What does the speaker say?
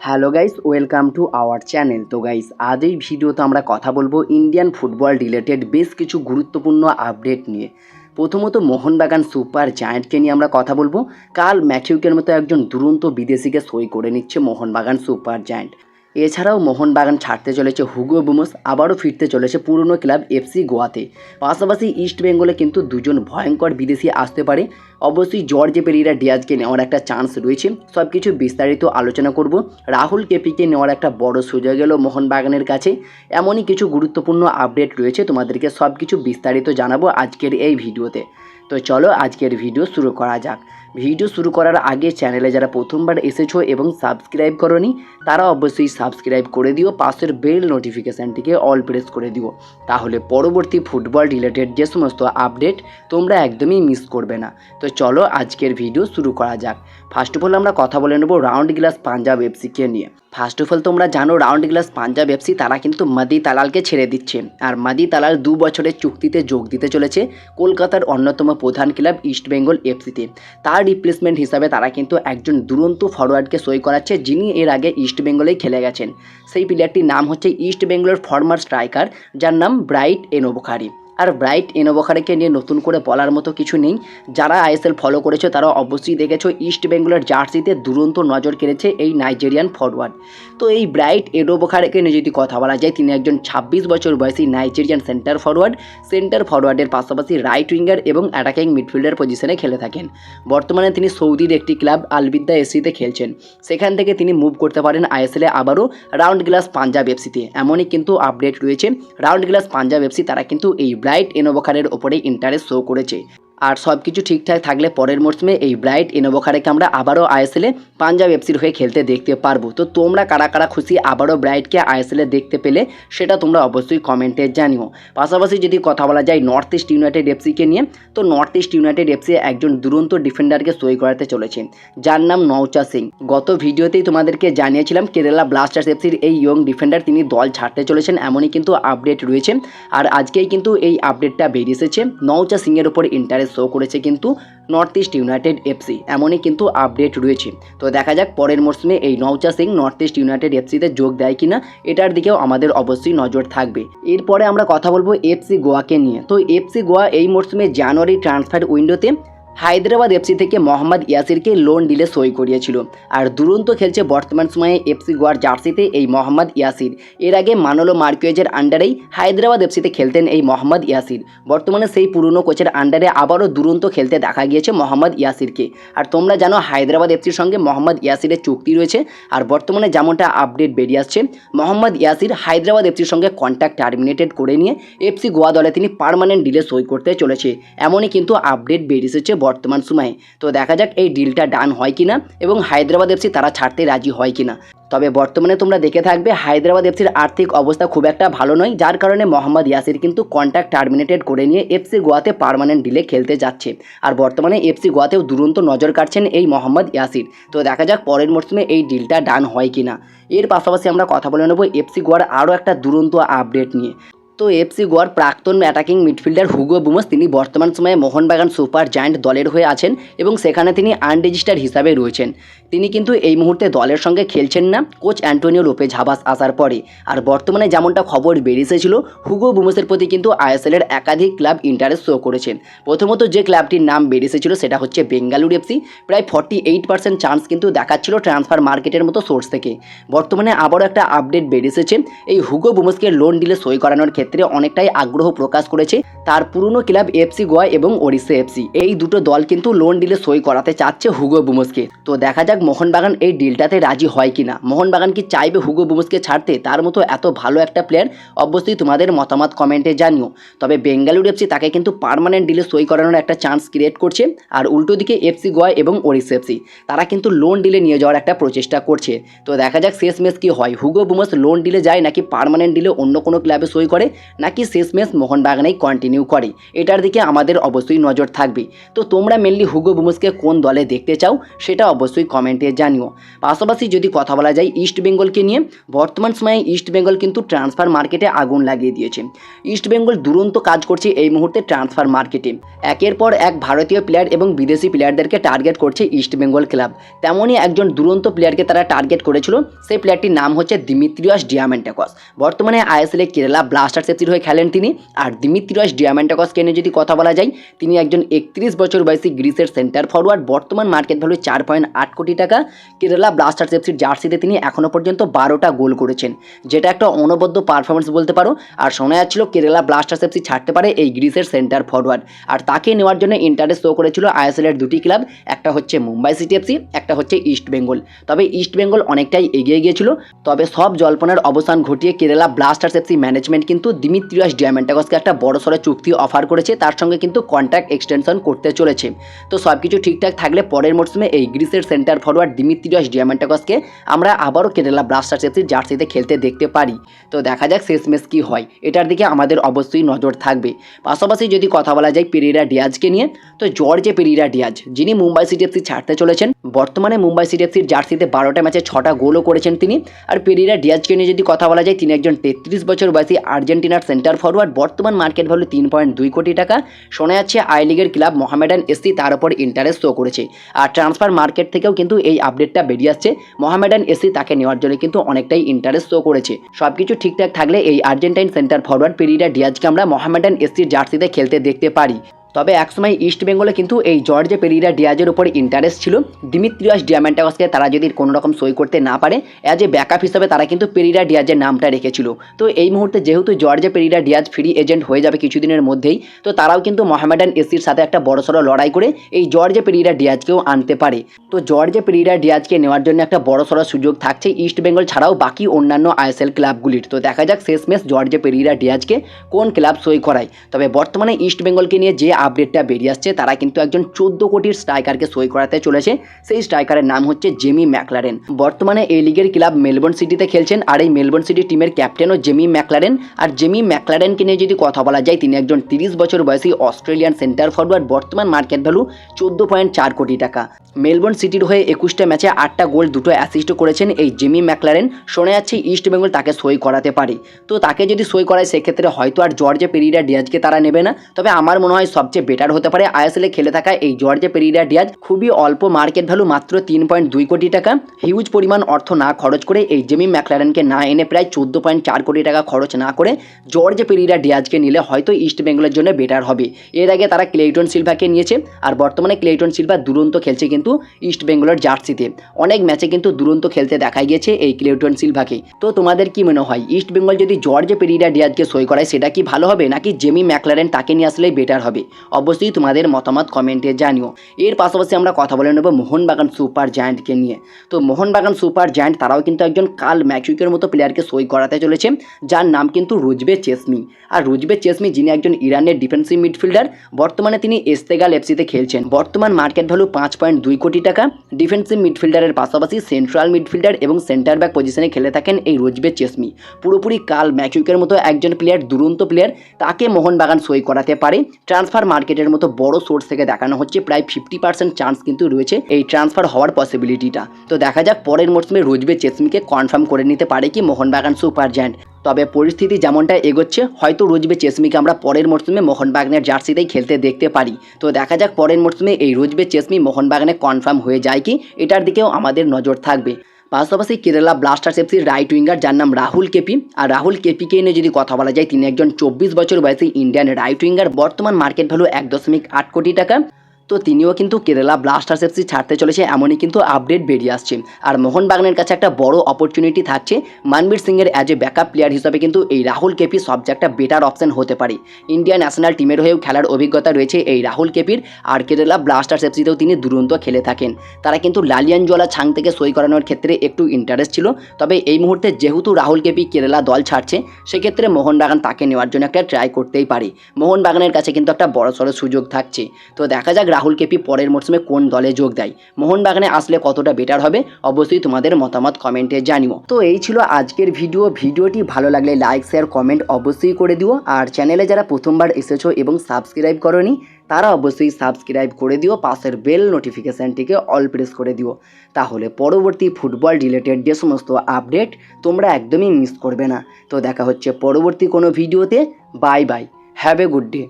Hello guys, welcome to our channel. তো guys, আজ এই ভিডিওতে আমরা কথা বলবো ইন্ডিয়ান ফুটবল রিলেটেড বেশ কিছু গুরুত্বপূর্ণ আপডেট নিয়ে। প্রথমত মোহনবাগান সুপার জায়ান্টকে নিয়ে আমরা কথা বলবো। কাল ম্যাথিউকের মতো একজন দুরন্ত বিদেশিকে সই করে নিচ্ছে মোহনবাগান সুপার জায়ান্ট। এছাড়াও মোহনবাগান ছাড়তে চলেছে হুগো বুমস, আবারও ফিরতে চলেছে পুরনো ক্লাব এফসি গোয়াতে। পাশাপাশি ইস্ট বেঙ্গলে কিন্তু দুজন ভয়ঙ্কর বিদেশি আসতে পারে। অবশ্যই জর্জ পেরেরা ডিয়াজকে নেওয়ার একটা চান্স রয়েছে। সব কিছু বিস্তারিত আলোচনা করব। রাহুল কেপিকে নেওয়ার একটা বড় সুযোগ এলো মোহনবাগানের কাছে। এমনই কিছু গুরুত্বপূর্ণ আপডেট রয়েছে, তোমাদেরকে সব কিছু বিস্তারিত জানাবো আজকের এই ভিডিওতে। তো চলো আজকের ভিডিও শুরু করা যাক। ভিডিও শুরু করার আগে চ্যানেলে যারা প্রথমবার এসেছো এবং সাবস্ক্রাইব করোনি তারা অবশ্যই সাবস্ক্রাইব করে দিও, পাশের বেল নোটিফিকেশানটিকে অল প্রেস করে দিও, তাহলে পরবর্তী ফুটবল রিলেটেড যে সমস্ত আপডেট তোমরা একদমই মিস করবে না। তো চলো আজকের ভিডিও শুরু করা যাক। ফার্স্ট অফ অল আমরা কথা বলে নেব রাউন্ড গ্লাস পাঞ্জাব এফসিকে নিয়ে। ফার্স্ট অফ অল তোমরা জানো রাউন্ড গ্লাস পাঞ্জাব এফসি তারা কিন্তু মাদি তালালকে ছেড়ে দিচ্ছে, আর মাদি তালাল 2 বছরের চুক্তিতে যোগ দিতে চলেছে কলকাতার অন্যতম প্রধান ক্লাব ইস্ট বেঙ্গল এফসিতে। তার রিপ্লেসমেন্ট হিসাবে তারা কিন্তু একজন দুরন্ত ফরওয়ার্ডকে সই করাচ্ছে, যিনি এর আগে ইস্ট বেঙ্গলেই খেলে গেছেন। সেই প্লেয়ারটির নাম হচ্ছে ইস্ট বেঙ্গলের ফর্মার স্ট্রাইকার, যার নাম ব্রাইট এনোবখারি। আর ব্রাইট এনোবখারিকে নিয়ে নতুন করে বলার মতো কিছু নেই। যারা আইএসএল ফলো করেছো তারা অবশ্যই দেখেছো ইস্ট বেঙ্গলের জার্সিতে দুরন্ত নজর কেড়েছে এই নাইজেরিয়ান ফরওয়ার্ড। তো এই ব্রাইট এনোবখারিকে নিয়ে যদি কথা বলা যায়, তিনি একজন 26 বছর বয়সী নাইজেরিয়ান সেন্টার ফরওয়ার্ডের পাশাপাশি রাইট উইঙ্গার এবং অ্যাটাকিং মিডফিল্ডার পজিশনে খেলে থাকেন। বর্তমানে তিনি সৌদির একটি ক্লাব আলবিদা এফসিতে খেলছেন। সেখান থেকে তিনি মুভ করতে পারেন আইএসএলে আবারও রাউন্ড গ্লাস পাঞ্জাব এফসিতে। এমনই কিন্তু আপডেট রয়েছে, রাউন্ড গ্লাস পাঞ্জাব এফসি তারা কিন্তু এই ব্রাইট এনোবখারের ওপরেই ইন্টারেস্ট শো করেছে। আর সব কিছু ঠিকঠাক থাকলে পরের মরশুমে এই ব্রাইট এনোবখারেকে আমরা আবারও আইএসএলে পাঞ্জাব এফসির হয়ে খেলতে দেখতে পারবো। তো তোমরা কারা কারা খুশি আবারও ব্রাইটকে আইএসএলে দেখতে পেলে সেটা তোমরা অবশ্যই কমেন্টে জানিও। পাশাপাশি যদি কথা বলা যায় নর্থ ইস্ট ইউনাইটেড এফসিকে নিয়ে, তো নর্থ ইস্ট ইউনাইটেড এফসি একজন দুরন্ত ডিফেন্ডারকে সই করাতে চলেছে, যার নাম নওচা সিং। গত ভিডিওতেই তোমাদেরকে জানিয়েছিলাম কেরালা ব্লাস্টার্স এফসির এই ইয়ং ডিফেন্ডার তিনি দল ছাড়তে চলেছেন, এমনই কিন্তু আপডেট রয়েছে। আর আজকেই কিন্তু এই আপডেটটা বেরিয়ে এসেছে, নওচা সিংয়ের ওপর ইন্টারেস্ট শো করেছে কিন্তু নর্থ ইস্ট ইউনাইটেড এফসি, এমনই কিন্তু আপডেট রয়েছে। তো দেখা যাক পরের মরশুমে এই নওচা সিং নর্থ ইস্ট ইউনাইটেড এফসিতে যোগ দেয় কিনা, এটার দিকেও আমাদের অবশ্যই নজর থাকবে। এরপরে আমরা কথা বলবো এফসি গোয়াকে নিয়ে। তো এফসি গোয়া এই মরশুমে জানুয়ারি ট্রান্সফার উইন্ডোতে হায়দ্রাবাদ এফসি থেকে মোহাম্মদ ইয়াসিরকে লোন ডিলে সই করিয়েছিল। আর দুরন্ত খেলছে বর্তমান সময়ে এফসি গোয়ার জার্সিতে এই মোহাম্মদ ইয়াসির। এর আগে মানোলো মার্কুয়েজের আন্ডারেই হায়দ্রাবাদ এফসিতে খেলতেন এই মোহাম্মদ ইয়াসির। বর্তমানে সেই পুরনো কোচের আন্ডারে আবারও দুরন্ত খেলতে দেখা গিয়েছে মোহাম্মদ ইয়াসিরকে। আর তোমরা জানো হায়দ্রাবাদ এফসির সঙ্গে মোহাম্মদ ইয়াসিরের চুক্তি রয়েছে। আর বর্তমানে যেমনটা আপডেট বেরিয়ে আসছে, মোহাম্মদ ইয়াসির হায়দ্রাবাদ এফসির সঙ্গে কন্ট্যাক্ট টার্মিনেটেড করে নিয়ে এফসি গোয়া দলে তিনি পার্মানেন্ট ডিলে সই করতে চলেছে, এমনই কিন্তু আপডেট বেরিয়ে এসেছে বর্তমান সময়ে। তো দেখা যাক এই ডিলটা ডান হয় কিনা এবং হায়দ্রাবাদ এফসি তারা ছাড়তে রাজি হয় কিনা। তবে বর্তমানে তোমরা দেখে থাকবে হায়দ্রাবাদ এফসির আর্থিক অবস্থা খুব একটা ভালো নয়, যার কারণে মোহাম্মদ ইয়াসির কিন্তু কন্ট্রাক্ট টার্মিনেটেড করে নিয়ে এফসি গোয়াতে পার্মানেন্ট ডিলে খেলতে যাচ্ছে। আর বর্তমানে এফসি গোয়াতেও দুরন্ত নজর কাটছেন এই মোহাম্মদ ইয়াসির। তো দেখা যাক পরের মরশুমে এই ডিলটা ডান হয় কিনা। এর পাশাপাশি আমরা কথা বলে নেব এফসি গোয়ার আরও একটা দুরন্ত আপডেট নিয়ে। তো এফসি গোয়ার প্রাক্তন অ্যাটাকিং মিডফিল্ডার হুগো বুমস তিনি বর্তমান সময়ে মোহনবাগান সুপার জায়ান্ট দলের হয়ে আছেন এবং সেখানে তিনি আনরেজিস্টার্ড হিসাবে রয়েছেন। তিনি কিন্তু এই মুহূর্তে দলের সঙ্গে খেলছেন না কোচ অ্যান্টোনিও লোপেজ হাবাস আসার পরে। আর বর্তমানে যেমনটা খবর বেরিয়েছিল, হুগো বুমসের প্রতি কিন্তু আইএসএলের একাধিক ক্লাব ইন্টারেস্ট শো করেছেন। প্রথমত যে ক্লাবটির নাম বেরিয়েছিল সেটা হচ্ছে বেঙ্গালুরু এফসি। প্রায় 48% চান্স কিন্তু দেখাচ্ছিল ট্রান্সফার মার্কেটের মতো সোর্স থেকে। বর্তমানে আবারও একটা আপডেট বেরিয়েছে, এই হুগো বুমসকে লোন ডিলে সই করানোর ক্ষেত্রে অনেকটাই আগ্রহ প্রকাশ করেছে তার পুরনো ক্লাব এফসি গোয়া এবং ওড়িশা এফসি। এই দুটো দল কিন্তু লোন ডিলে সই করাতে চাচ্ছে হুগো বুমসকে। তো দেখা যাক মোহনবাগান এই ডিলটাতে রাজি হয় কিনা। মোহনবাগান কি চাইবে হুগো বুমসকে ছাড়তে? তার মতো এত ভালো একটা প্লেয়ার, অবশ্যই তোমাদের মতামত কমেন্টে জানিও। তবে বেঙ্গালুরু এফসি তাকে কিন্তু পার্মানেন্ট ডিলে সই করানোর একটা চান্স ক্রিয়েট করছে। আর উল্টো দিকে এফসি গোয়া এবং ওড়িশা এফসি তারা কিন্তু লোন ডিলে নিয়ে যাওয়ার একটা প্রচেষ্টা করছে। তো দেখা যাক শেষমেশ কি হয়, হুগো বুমস লোন ডিলে যায় নাকি পার্মানেন্ট ডিলে অন্য কোনো ক্লাবে সই করে, নাকি শেষমেশ মোহনবাগানেই কন্টিনিউ করে, এটার দিকে আমাদের অবশ্যই নজর থাকবে। তো তোমরা মেনলি হুগো বুমসকে কোন দলে দেখতে চাও সেটা অবশ্যই কমেন্টে জানিও। পাশাপাশি যদি কথা বলা যায় ইস্ট বেঙ্গলকে নিয়ে, বর্তমান সময়ে ইস্ট বেঙ্গল কিন্তু ট্রান্সফার মার্কেটে আগুন লাগিয়ে দিয়েছে। ইস্ট বেঙ্গল দুরন্ত কাজ করছে এই মুহূর্তে ট্রান্সফার মার্কেটে। একের পর এক ভারতীয় প্লেয়ার এবং বিদেশি প্লেয়ারদেরকে টার্গেট করছে ইস্ট বেঙ্গল ক্লাব। তেমনই একজন দুরন্ত প্লেয়ারকে তারা টার্গেট করেছিল, সেই প্লেয়ারটির নাম হচ্ছে দিমিত্রিয়াস ডিয়ামেন্টাকস। বর্তমানে আইএসএলে কেরালা ব্লাস্টার্স এফসির হয়ে খেলেন তিনি। আর দিমিত্রিয়াস ডিয়ামেন্টাকসকে নিয়ে যদি কথা বলা যায়, তিনি একজন 31 বছর বয়সী গ্রিসের সেন্টার ফরওয়ার্ড। বর্তমান মার্কেট ভ্যালু 4.8 কোটি টাকা। কেরালা ব্লাস্টার্স এফসির জার্সিতে তিনি এখনও পর্যন্ত 12টা গোল করেছেন, যেটা একটা অনবদ্য পারফরমেন্স বলতে পারো। আর শোনা যাচ্ছিল কেরালা ব্লাস্টার্স এফসি ছাড়তে পারে এই গ্রিসের সেন্টার ফরওয়ার্ড। আর তাকে নেওয়ার জন্য ইন্টারেস্ট শো করেছিল আইএসএলের দুটি ক্লাব, একটা হচ্ছে মুম্বাই সিটি এফসি, একটা হচ্ছে ইস্ট বেঙ্গল। তবে ইস্ট বেঙ্গল অনেকটাই এগিয়ে গিয়েছিল। তবে সব জল্পনার অবসান ঘটিয়ে কেরালা ব্লাস্টার্স এফসি ম্যানেজমেন্ট কিন্তু দিমিত্রিয়াস ডিয়ামেন্টাকসকে একটা বড়সড় চুক্তি অফার করেছে, তার সঙ্গে কিন্তু কন্ট্রাক্ট এক্সটেনশন করতে চলেছে। তো সব কিছু ঠিকঠাক থাকলে পরের মরশুমে এই গ্রিসের সেন্টার ফরওয়ার্ড দিমিত্রিয়াস ডিয়ামেন্টাকসকে আমরা আবারও কেরালা ব্লাস্টার্স এফসির জার্সিতে খেলতে দেখতে পারি। তো দেখা যাক শেষমেশ কী হয়, এটার দিকে আমাদের অবশ্যই নজর থাকবে। পাশাপাশি যদি কথা বলা যায় পেরেরা ডিয়াজকে নিয়ে, তো জর্জে পেরেরা ডিয়াজ যিনি মুম্বাই সিটি এফসি ছাড়তে চলেছেন, বর্তমানে মুম্বাই সিটি এফসির জার্সিতে 12টা ম্যাচে 6টা গোলও করেছেন তিনি। আর পেরেরা ডিয়াজকে নিয়ে যদি কথা বলা যায়, তিনি একজন 33 বছর বয়সী আর্জেন্টিনার সেন্টার ফরওয়ার্ড। বর্তমান মার্কেট ভ্যালু 3.2 কোটি টাকা। শোনা যাচ্ছে আই লিগের ক্লাব মোহামেডান এসসি তার উপর ইন্টারেস্ট শো করেছে। আর ট্রান্সফার মার্কেট থেকেও কিন্তু এই আপডেটটা বেরিয়ে আসছে, মোহামেডান এসসি তাকে নেওয়ার জন্য কিন্তু অনেকটাই ইন্টারেস্ট শো করেছে। সব কিছু ঠিকঠাক থাকলে এই আর্জেন্টাইন সেন্টার ফরওয়ার্ড পেরেরা ডিয়াজকে আমরা মোহামেডান এসসির জার্সিতে খেলতে দেখতে পারি। তবে একসময় ইস্ট বেঙ্গলে কিন্তু এই জর্জে পেরেরা ডিয়াজের উপর ইন্টারেস্ট ছিল। দিমিত্রিয়াস ডিয়ামেন্টাকসকে তারা যদি কোনো রকম সই করতে না পারে, অ্যাজ এ ব্যাকআপ হিসাবে তারা কিন্তু পেরেরা ডিয়াজের নামটা রেখেছিল। তো এই মুহূর্তে যেহেতু Jorge Perera Diaz free agent হয়ে যাবে কিছুদিনের মধ্যেই, তো তারাও কিন্তু মোহামেডান এসসির সাথে একটা বড়সড় লড়াই করে এই জর্জে পেরেরা ডিয়াজকেও আনতে পারে। তো জর্জে পেরেরা ডিয়াজকে নেওয়ার জন্য একটা বড়সড় সুযোগ থাকছে ইস্ট বেঙ্গল ছাড়াও বাকি অন্যান্য আইএসএল ক্লাবগুলির। তো দেখা যাক শেষমেশ জর্জে পেরেরা ডিয়াজকে কোন ক্লাব সই করায়। তবে বর্তমানে ইস্ট বেঙ্গলকে নিয়ে যে আপডেটটা বেরিয়ে আসছে, তারা কিন্তু একজন 14 কোটির স্ট্রাইকারকে সই করাতে চলেছে। সেই স্ট্রাইকারের নাম হচ্ছে জেমি ম্যাকলারেন। বর্তমানে এই লিগের ক্লাব মেলবোর্ন সিটিতে খেলছেন। আর এই মেলবোর্ন সিটি টিমের ক্যাপ্টেনও জেমি ম্যাকলারেন। আর জেমি ম্যাকলারেনকে নিয়ে যদি কথা বলা যায়, তিনি একজন 30 বছর বয়সী অস্ট্রেলিয়ান সেন্টার ফরওয়ার্ড। বর্তমান মার্কেট ভ্যালু 14.4 কোটি টাকা। মেলবোর্ন সিটির হয়ে 21টা ম্যাচে 8টা গোল 2টো অ্যাসিস্ট করেছেন এই জেমি ম্যাকলারেন। শোনা যাচ্ছে ইস্ট বেঙ্গল তাকে সই করাতে পারে। তো তাকে যদি সই করায় সেক্ষেত্রে হয়তো আর জর্জে পেরেরা ডিয়াজকে তারা নেবে না। তবে আমার মনে হয় সবচেয়ে বেটার হতে পারে আইএসএলে খেলে থাকা এই জর্জে পেরেরা ডিয়াজ। খুবই অল্প মার্কেট ভ্যালু, মাত্র 3.2 কোটি টাকা। হিউজ পরিমাণ অর্থ না খরচ করে এই জেমি ম্যাকলারেনকে না এনে প্রায় 14.4 কোটি টাকা খরচ না করে জর্জে পেরেরা ডিয়াজকে নিলে হয়তো ইস্ট বেঙ্গলের জন্য বেটার হবে। এর আগে তারা ক্লেইটন সিলভাকে নিয়েছে। আর বর্তমানে ক্লেইটন সিলভা দুরন্ত খেলছে কিন্তু ইস্ট বেঙ্গলের জার্সিতে। অনেক ম্যাচে কিন্তু দুরন্ত খেলতে দেখা গিয়েছে এই ক্লেইটন সিলভাকে। তো তোমাদের কি মনে হয়, ইস্ট বেঙ্গল যদি জর্জে পেরেরা ডিয়াজকে সই করায় সেটা কি ভালো হবে, নাকি জেমি ম্যাকলারেন তাকে নিয়ে আসলেই বেটার হবে? অবশ্যই তোমাদের মতামত কমেন্টে জানিও। এর পাশাপাশি আমরা কথা বলে নেব মোহনবাগান সুপার জায়ান্টকে নিয়ে। তো মোহনবাগান সুপার জায়ান্ট তারাও কিন্তু একজন কাল ম্যাকচুইকের মতো প্লেয়ারকে সই করাতে চলেছে, যার নাম কিন্তু রুজবে চেসমি। আর রুজবে চেসমি যিনি একজন ইরানের ডিফেন্সিভ মিডফিল্ডার। বর্তমানে তিনি এস্তেগাল এফসিতে খেলছেন। বর্তমান মার্কেট ভ্যালু 5.2 কোটি টাকা। ডিফেন্সিভ মিডফিল্ডারের পাশাপাশি সেন্ট্রাল মিডফিল্ডার এবং সেন্টার ব্যাক পজিশনে খেলে থাকেন এই রুজবে চেসমি। পুরোপুরি কাল ম্যাকচুইকের মতো একজন প্লেয়ার, দুরন্ত প্লেয়ার। তাকে মোহনবাগান সই করাতে পারে। ট্রান্সফার মার্কেটের মতো বড় সোর্স থেকে দেখানো হচ্ছে প্রায় 50% চান্স কিন্তু রয়েছে এই ট্রান্সফার হওয়ার পসিবিলিটিটা। তো দেখা যাক পরের মরশুমে রুজবে চেসমিকে কনফার্ম করে নিতে পারে কি মোহনবাগান সুপার জায়ান্ট। তবে পরিস্থিতি যেমনটা এগোচ্ছে, হয়তো রুজবে চেসমিকে আমরা পরের মরশুমে মোহনবাগানের জার্সিতেই খেলতে দেখতে পারি। তো দেখা যাক পরের মরশুমে এই রুজবে চেসমি মোহনবাগানে কনফার্ম হয়ে যায় কি, এটার দিকেও আমাদের নজর থাকবে। পাশাপাশি কেরালা ব্লাস্টার্স এফসির রাইট উইঙ্গার যার নাম রাহুল কেপি। আর রাহুল কেপিকে নিয়ে যদি কথা বলা যায়, তিনি একজন 24 বছর বয়সী ইন্ডিয়ান রাইট উইঙ্গার। বর্তমান মার্কেট ভ্যালু 1.8 কোটি টাকা। তো তিনিও কিন্তু কেরালা ব্লাস্টার্স এফসি ছাড়তে চলেছে, এমনই কিন্তু আপডেট বেরিয়ে আসছে। আর মোহনবাগানের কাছে একটা বড় অপরচুনিটি থাকছে মানবীর সিংয়ের অ্যাজ এ ব্যাকআপ প্লেয়ার হিসাবে কিন্তু এই রাহুল কেপি সবচেয়ে একটা বেটার অপশন হতে পারে। ইন্ডিয়া ন্যাশনাল টিমের হয়েও খেলার অভিজ্ঞতা রয়েছে এই রাহুল কেপির। আর কেরালা ব্লাস্টার্স এফসিতেও তিনি দুরন্ত খেলে থাকেন। তারা কিন্তু লালিয়ানজোলা ছাং থেকে সই করানোর ক্ষেত্রে একটু ইন্টারেস্ট ছিল। তবে এই মুহূর্তে যেহেতু রাহুল কেপি কেরালা দল ছাড়ছে, সেক্ষেত্রে মোহনবাগান তাকে নেওয়ার জন্য একটা ট্রাই করতেই পারে। মোহনবাগানের কাছে কিন্তু একটা বড়সড় সুযোগ থাকছে। তো দেখা যাক রাহুল কেপি পরের মরশুমে কোন দলে যোগ দেয়, মোহনবাগানে আসলে কতটা বেটার হবে, অবশ্যই তোমাদের মতামত কমেন্টে জানিও। তো এই ছিল আজকের ভিডিওটি ভালো লাগলে লাইক শেয়ার কমেন্ট অবশ্যই করে দিও। আর চ্যানেলে যারা প্রথমবার এসেছো এবং সাবস্ক্রাইব করোনি তারা অবশ্যই সাবস্ক্রাইব করে দিও, পাশের বেল নোটিফিকেশানটিকে অল প্রেস করে দিও, তাহলে পরবর্তী ফুটবল রিলেটেড যে সমস্ত আপডেট তোমরা একদমই মিস করবে না। তো দেখা হচ্ছে পরবর্তী কোনো ভিডিওতে। Bye bye, have a good day.